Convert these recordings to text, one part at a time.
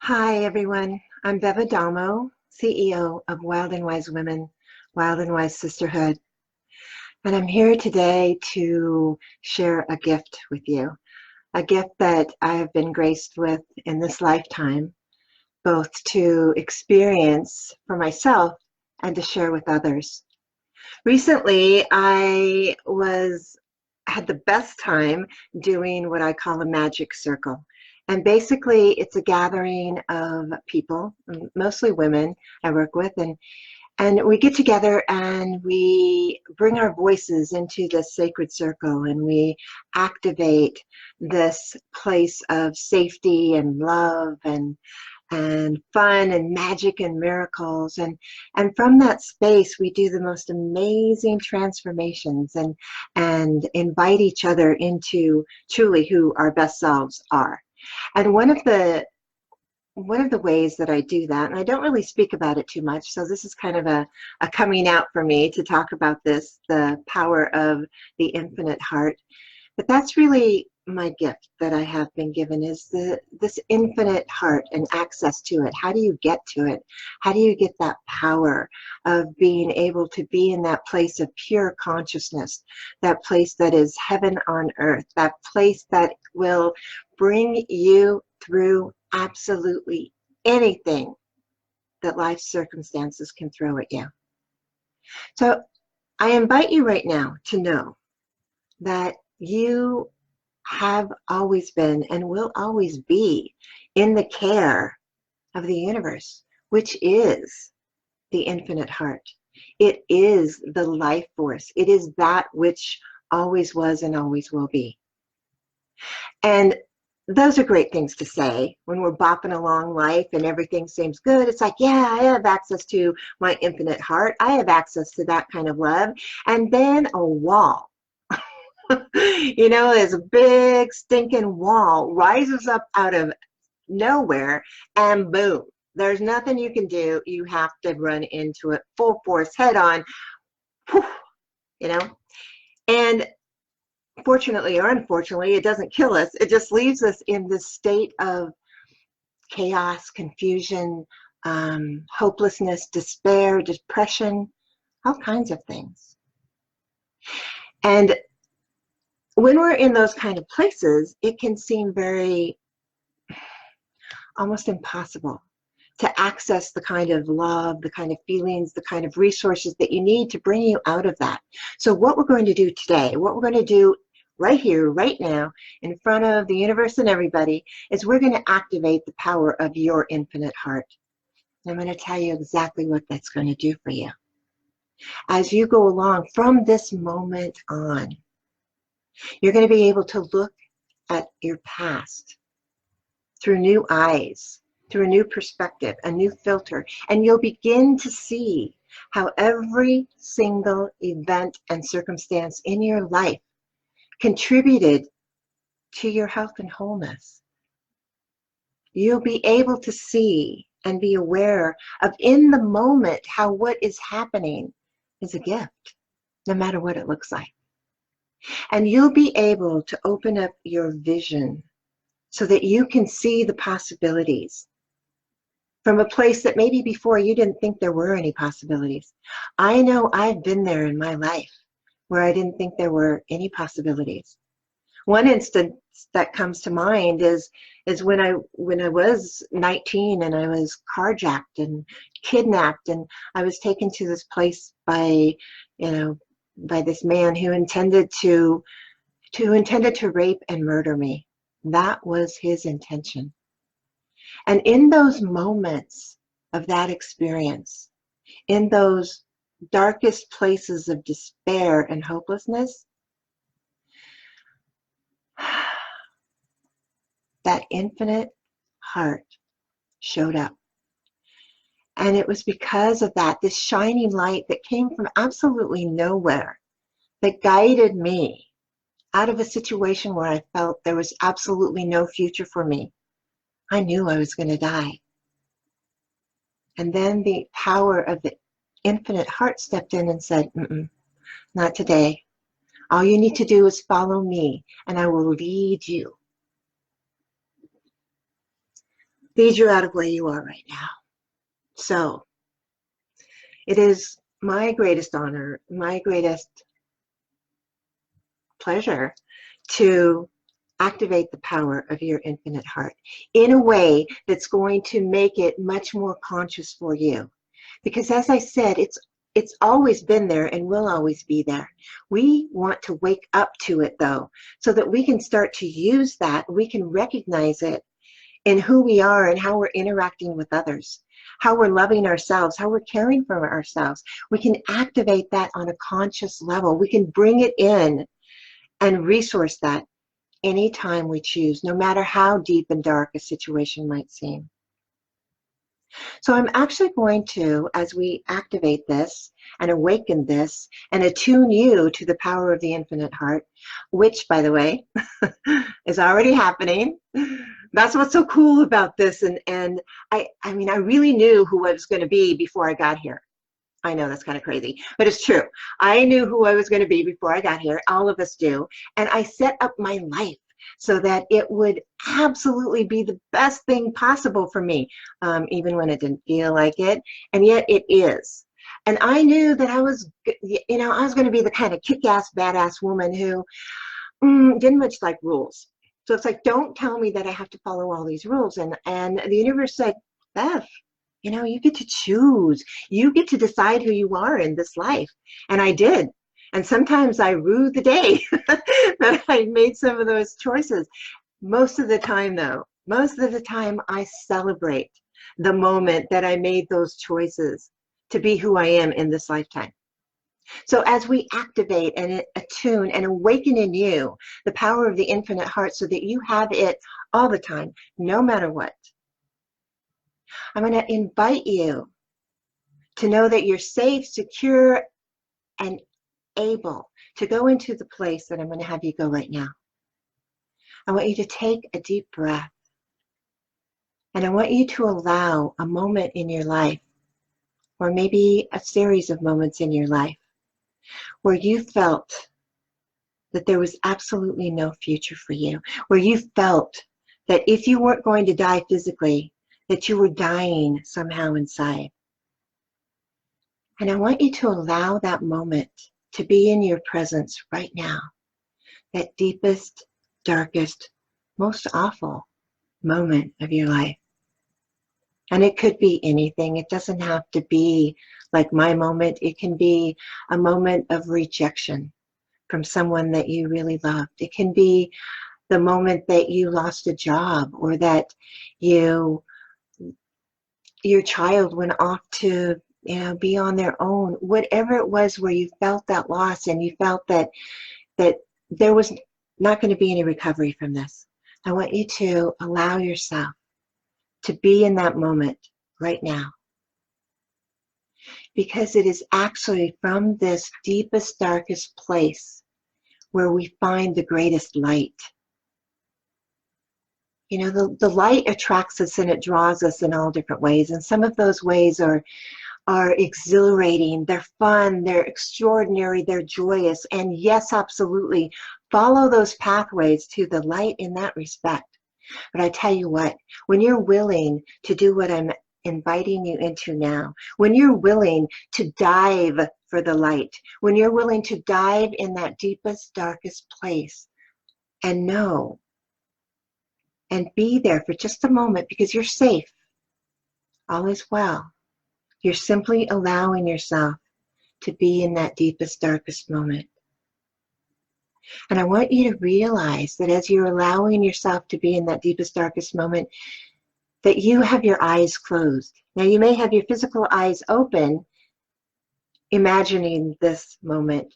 Hi, everyone. I'm Bev Adamo, CEO of Wild and Wise Women, Wild and Wise Sisterhood. And I'm here today to share a gift with you, a gift that I have been graced with in this lifetime, both to experience for myself and to share with others. Recently, had the best time doing what I call a magic circle. And basically, it's a gathering of people, mostly women I work with, and we get together and we bring our voices into this sacred circle and we activate this place of safety and love and fun and magic and miracles, and from that space we do the most amazing transformations and invite each other into truly who our best selves are. And one of the ways that I do that, and I don't really speak about it too much, so this is kind of a coming out for me to talk about this, the power of the infinite heart. But that's really my gift that I have been given, is this infinite heart and access to it. How do you get to it? How do you get that power of being able to be in that place of pure consciousness, that place that is heaven on earth, that place that will bring you through absolutely anything that life's circumstances can throw at you? So I invite you right now to know that you have always been and will always be in the care of the universe, which is the infinite heart. It is the life force. It is that which always was and always will be. And those are great things to say when we're bopping along life and everything seems good. It's like, yeah, I have access to my infinite heart. I have access to that kind of love. And then a wall, this big stinking wall rises up out of nowhere, and boom, there's nothing you can do. You have to run into it full force, head on, whew, you know. And fortunately or unfortunately, it doesn't kill us. It just leaves us in this state of chaos, confusion, hopelessness, despair, depression, all kinds of things. And when we're in those kind of places, it can seem very almost impossible to access the kind of love, the kind of feelings, the kind of resources that you need to bring you out of that. So what we're going to do today, what we're going to do right here, right now, in front of the universe and everybody, is we're going to activate the power of your infinite heart. I'm going to tell you exactly what that's going to do for you. As you go along from this moment on, you're going to be able to look at your past through new eyes, through a new perspective, a new filter, and you'll begin to see how every single event and circumstance in your life contributed to your health and wholeness. You'll be able to see and be aware of in the moment how what is happening is a gift, no matter what it looks like. And you'll be able to open up your vision so that you can see the possibilities from a place that maybe before you didn't think there were any possibilities. I know I've been there in my life where I didn't think there were any possibilities. One instance that comes to mind is when I was 19 and I was carjacked and kidnapped, and I was taken to this place by this man who intended to rape and murder me. That was his intention. And in those moments of that experience, in those darkest places of despair and hopelessness, that infinite heart showed up. And it was because of that, this shining light that came from absolutely nowhere, that guided me out of a situation where I felt there was absolutely no future for me. I knew I was going to die. And then the power of the infinite heart stepped in and said, not today. All you need to do is follow me, and I will lead you. lead you out of where you are right now. So it is my greatest honor, my greatest pleasure to activate the power of your infinite heart in a way that's going to make it much more conscious for you. Because as I said, it's always been there and will always be there. We want to wake up to it though, so that we can start to use that. We can recognize it in who we are and how we're interacting with others, how we're loving ourselves, how we're caring for ourselves. We can activate that on a conscious level. We can bring it in and resource that anytime we choose, no matter how deep and dark a situation might seem. So I'm actually going to, as we activate this and awaken this and attune you to the power of the infinite heart, which, by the way, is already happening. That's what's so cool about this. And I mean, I really knew who I was going to be before I got here. I know that's kind of crazy, but it's true. I knew who I was going to be before I got here. All of us do. And I set up my life so that it would absolutely be the best thing possible for me, even when it didn't feel like it. And yet it is. And I knew that I was going to be the kind of kick-ass, badass woman who didn't much like rules. So it's like, don't tell me that I have to follow all these rules. And the universe said, Beth, you get to choose. You get to decide who you are in this life. And I did. And sometimes I rue the day that I made some of those choices. Most of the time, though, I celebrate the moment that I made those choices to be who I am in this lifetime. So as we activate and attune and awaken in you the power of the infinite heart so that you have it all the time, no matter what, I'm going to invite you to know that you're safe, secure, and able to go into the place that I'm going to have you go right now. I want you to take a deep breath. And I want you to allow a moment in your life, or maybe a series of moments in your life, where you felt that there was absolutely no future for you, where you felt that if you weren't going to die physically, that you were dying somehow inside. And I want you to allow that moment to be in your presence right now, that deepest, darkest, most awful moment of your life. And it could be anything. It doesn't have to be like my moment. It can be a moment of rejection from someone that you really loved. It can be the moment that you lost a job, or that your child went off to be on their own. Whatever it was where you felt that loss and you felt that there was not going to be any recovery from this. I want you to allow yourself to be in that moment right now. Because it is actually from this deepest, darkest place where we find the greatest light. The light attracts us and it draws us in all different ways. And some of those ways are exhilarating, they're fun, they're extraordinary, they're joyous. And yes, absolutely, follow those pathways to the light in that respect. But I tell you what, when you're willing to do what I'm inviting you into now, when you're willing to dive for the light, when you're willing to dive in that deepest, darkest place and know and be there for just a moment, because you're safe, all is well. You're simply allowing yourself to be in that deepest, darkest moment. And I want you to realize that as you're allowing yourself to be in that deepest, darkest moment, that you have your eyes closed. Now, you may have your physical eyes open, imagining this moment.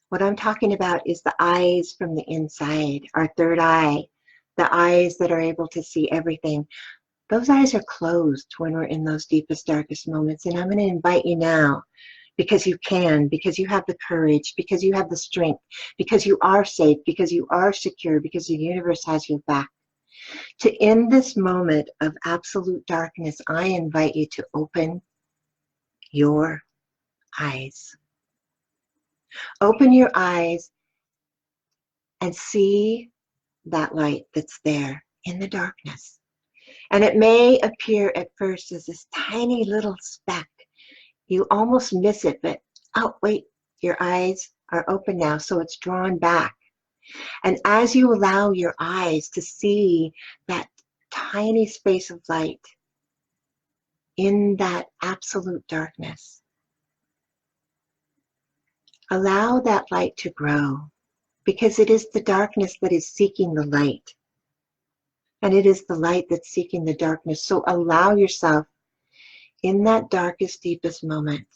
What I'm talking about is the eyes from the inside, our third eye, the eyes that are able to see everything. Those eyes are closed when we're in those deepest, darkest moments. And I'm going to invite you now, because you can, because you have the courage, because you have the strength, because you are safe, because you are secure, because the universe has your back. To end this moment of absolute darkness, I invite you to open your eyes. Open your eyes and see that light that's there in the darkness. And it may appear at first as this tiny little speck. You almost miss it, but oh, wait, your eyes are open now, so it's drawn back. And as you allow your eyes to see that tiny space of light in that absolute darkness, allow that light to grow, because it is the darkness that is seeking the light. And it is the light that's seeking the darkness. So allow yourself in that darkest, deepest moment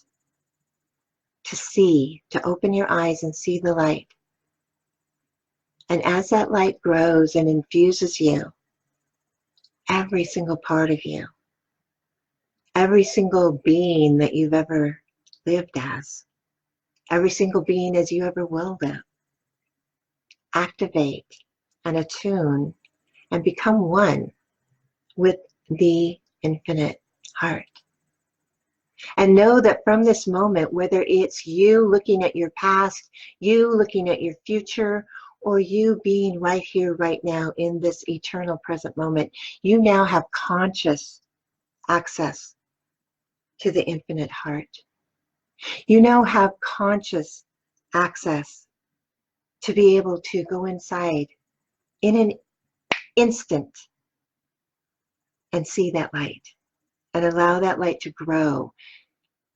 to see, to open your eyes and see the light. And as that light grows and infuses you, every single part of you, every single being that you've ever lived as, every single being as you ever will live, activate and attune and become one with the infinite heart. And know that from this moment, whether it's you looking at your past, you looking at your future, or you being right here, right now, in this eternal present moment, you now have conscious access to the infinite heart. You now have conscious access to be able to go inside in an instant and see that light and allow that light to grow.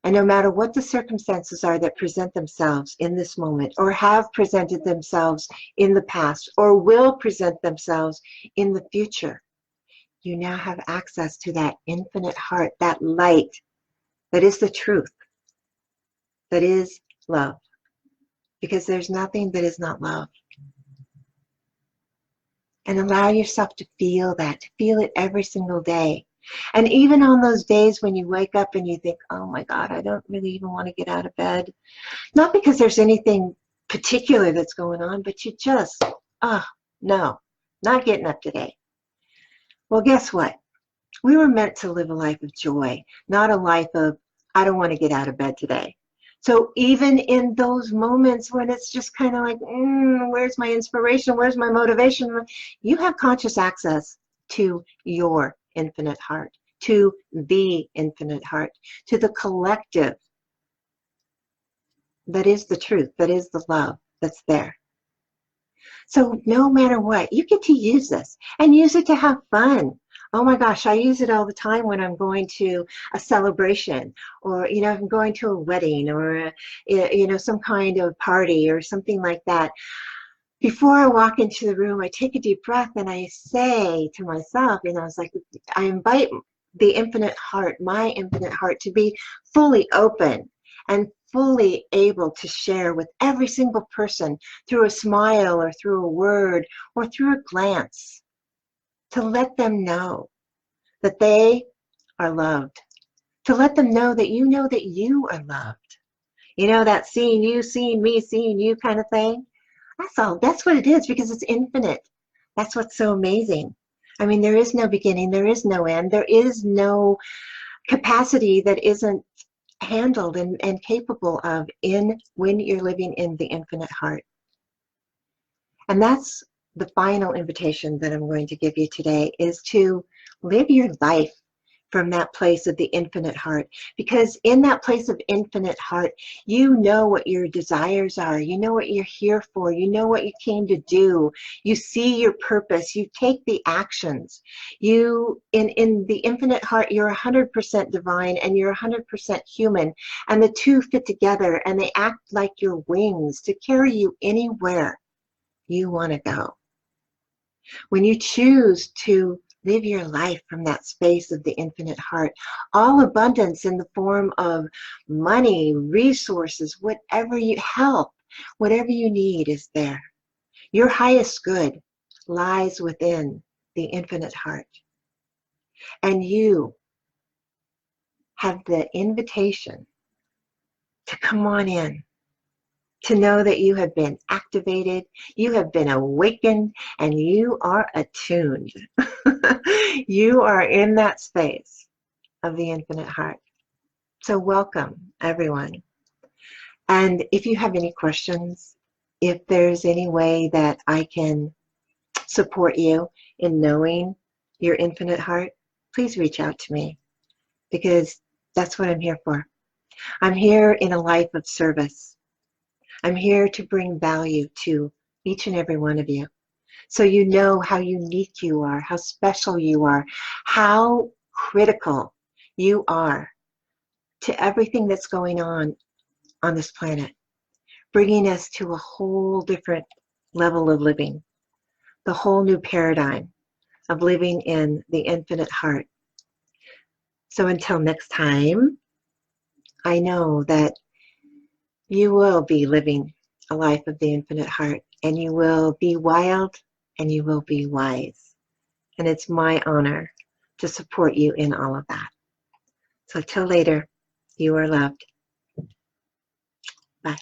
And no matter what the circumstances are that present themselves in this moment, or have presented themselves in the past, or will present themselves in the future, you now have access to that infinite heart, that light that is the truth, that is love. Because there's nothing that is not love. And allow yourself to feel that, to feel it every single day. And even on those days when you wake up and you think, oh my God, I don't really even want to get out of bed. Not because there's anything particular that's going on, but you just, no, not getting up today. Well, guess what? We were meant to live a life of joy, not a life of, I don't want to get out of bed today. So even in those moments when it's just kind of like, where's my inspiration? Where's my motivation? You have conscious access to your infinite heart, to the infinite heart, to the collective that is the truth, that is the love that's there. So no matter what, you get to use this and use it to have fun. Oh my gosh, I use it all the time when I'm going to a celebration, or if I'm going to a wedding, or some kind of party or something like that. Before I walk into the room, I take a deep breath and I say to myself, it's like I invite the infinite heart, my infinite heart, to be fully open and fully able to share with every single person through a smile or through a word or through a glance, to let them know that they are loved, to let them know that you are loved. That seeing you, seeing me, seeing you kind of thing. That's all. That's what it is, because it's infinite. That's what's so amazing. I mean, there is no beginning, there is no end, there is no capacity that isn't handled and capable of when you're living in the infinite heart. And that's the final invitation that I'm going to give you today, is to live your life from that place of the infinite heart. Because in that place of infinite heart, you know what your desires are. You know what you're here for. You know what you came to do. You see your purpose. You take the actions. In the infinite heart, you're 100% divine and you're 100% human. And the two fit together and they act like your wings to carry you anywhere you want to go. When you choose to live your life from that space of the infinite heart, all abundance in the form of money, resources, health, whatever you need is there. Your highest good lies within the infinite heart. And you have the invitation to come on in, to know that you have been activated, you have been awakened, and you are attuned. You are in that space of the infinite heart. So welcome, everyone. And if you have any questions, if there's any way that I can support you in knowing your infinite heart, please reach out to me, because that's what I'm here for. I'm here in a life of service. I'm here to bring value to each and every one of you. So you know how unique you are, how special you are, how critical you are to everything that's going on this planet, bringing us to a whole different level of living, the whole new paradigm of living in the infinite heart. So until next time, I know that you will be living a life of the infinite heart, and you will be wild and you will be wise. And it's my honor to support you in all of that. So till later, you are loved. Bye.